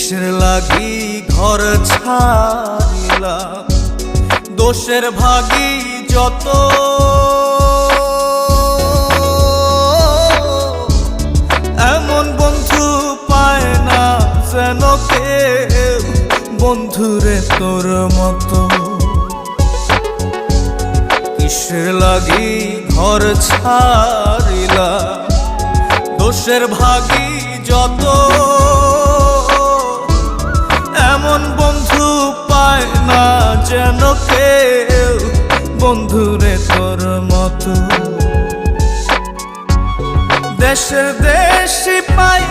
কিসের লাগি ঘর ছাড়িলাম, দোষের ভাগী যত এমন বন্ধু পায় না যেন কেউ, বন্ধুরে তোর মতো। কিসের লাগি ঘর ছাড়িলাম, দোষের ভাগী যত এমন বন্ধু পায় না যেন কেউ, বন্ধুরে তোর মতো। দেশের দেশি পায়